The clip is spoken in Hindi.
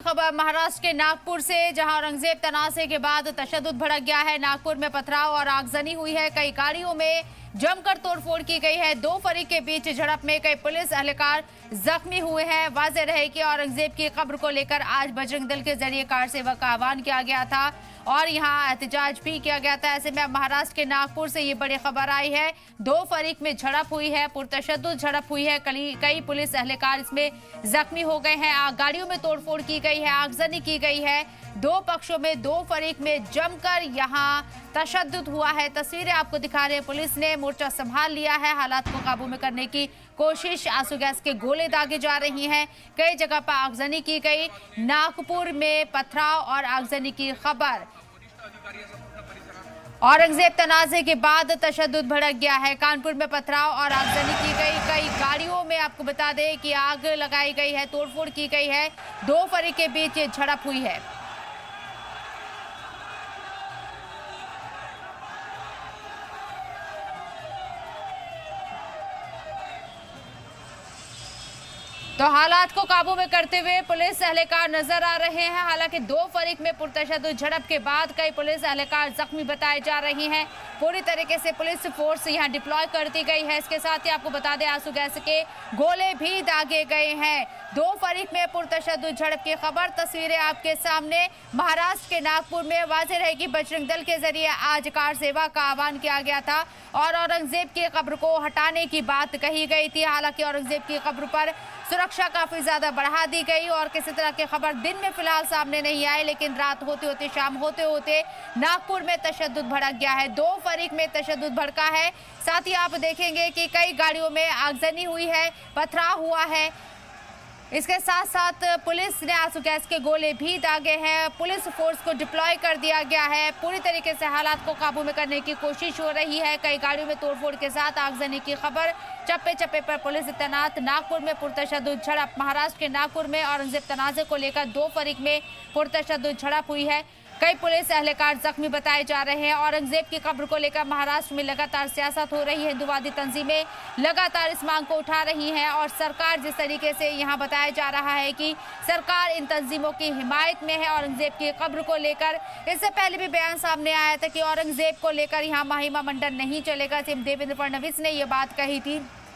खबर महाराष्ट्र के नागपुर से, जहां औरंगजेब तनाज़े के बाद तशद्दुद भड़क गया है। नागपुर में पथराव और आगजनी हुई है। कई गाड़ियों में जमकर तोड़फोड़ की गई है। दो फरीक के बीच झड़प में कई पुलिस एहलकार जख्मी हुए हैं। वाज़ेह रहे कि औरंगजेब की कब्र को लेकर आज बजरंग दल के जरिए कार सेवा का आह्वान किया गया था और यहां एहतजाज भी किया गया था। ऐसे में अब महाराष्ट्र के नागपुर से ये बड़ी खबर आई है। दो फरीक में झड़प हुई है, पुरतशद्दुद झड़प हुई है। कई पुलिस एहलकार इसमें जख्मी हो गए हैं। गाड़ियों में तोड़फोड़ की गई है, आगजनी की गई है। दो पक्षों में, दो फरीक में जमकर यहां तशद्दुद हुआ है। तस्वीरें आपको दिखा रहे हैं। पुलिस ने मोर्चा संभाल लिया है। हालात को काबू में करने की कोशिश, आंसू गैस के गोले दागे जा रही हैं। कई जगह पर आगजनी की गई। नागपुर में पथराव और आगजनी की खबर। औरंगजेब तनाज़े के बाद तशद्दुद भड़क गया है। कानपुर में पथराव और आगजनी की गई। कई गाड़ियों में आपको बता दें कि आग लगाई गई है, तोड़फोड़ की गई है। दो फरीक के बीच ये झड़प हुई है। तो हालात को काबू में करते हुए पुलिस एहलकार नजर आ रहे हैं। हालांकि दो फरीक में पुरतशद्दुद झड़प के बाद कई पुलिस एहलकार जख्मी बताए जा रही हैं। पूरी तरीके से पुलिस फोर्स यहां डिप्लॉय कर दी गई है। इसके साथ ही आपको बता दें, आंसू गैस के गोले भी दागे गए हैं। दो फरीक में पुरतशद्दुद झड़प की खबर, तस्वीरें आपके सामने। महाराष्ट्र के नागपुर में वाज़ेह रहे कि बजरंग दल के जरिए आज कार सेवा का आह्वान किया गया था और औरंगजेब की कब्र को हटाने की बात कही गई थी। हालांकि औरंगजेब की कब्र पर सुरक्षा काफी ज्यादा बढ़ा दी गई और किसी तरह की खबर दिन में फिलहाल सामने नहीं आई, लेकिन रात होते होते, शाम होते होते नागपुर में तशद्दुद भड़क गया है। दो फरीक में तशद्दुद भड़का है। साथ ही आप देखेंगे कि कई गाड़ियों में आगजनी हुई है, पथराव हुआ है। इसके साथ साथ पुलिस ने आंसू गैस के गोले भी दागे हैं। पुलिस फोर्स को डिप्लॉय कर दिया गया है। पूरी तरीके से हालात को काबू में करने की कोशिश हो रही है। कई गाड़ियों में तोड़फोड़ के साथ आगजनी की खबर। चप्पे चप्पे पर पुलिस तैनात। नागपुर में पुरतशद्दुद झड़प। महाराष्ट्र के नागपुर में औरंगजेब तनाज़े को लेकर दो फरीक में पुरतशद्दुद झड़प हुई है। कई पुलिस एहलकार जख्मी बताए जा रहे हैं। औरंगजेब की कब्र को लेकर महाराष्ट्र में लगातार सियासत हो रही है। हिंदुवादी तंजीमें लगातार इस मांग को उठा रही हैं और सरकार जिस तरीके से यहां बताया जा रहा है कि सरकार इन तंजीमों की हिमायत में है। औरंगजेब की कब्र को लेकर इससे पहले भी बयान सामने आया था कि औरंगजेब को लेकर यहां महिमा मंडन नहीं चलेगा। सीएम देवेंद्र फडणवीस ने यह बात कही थी।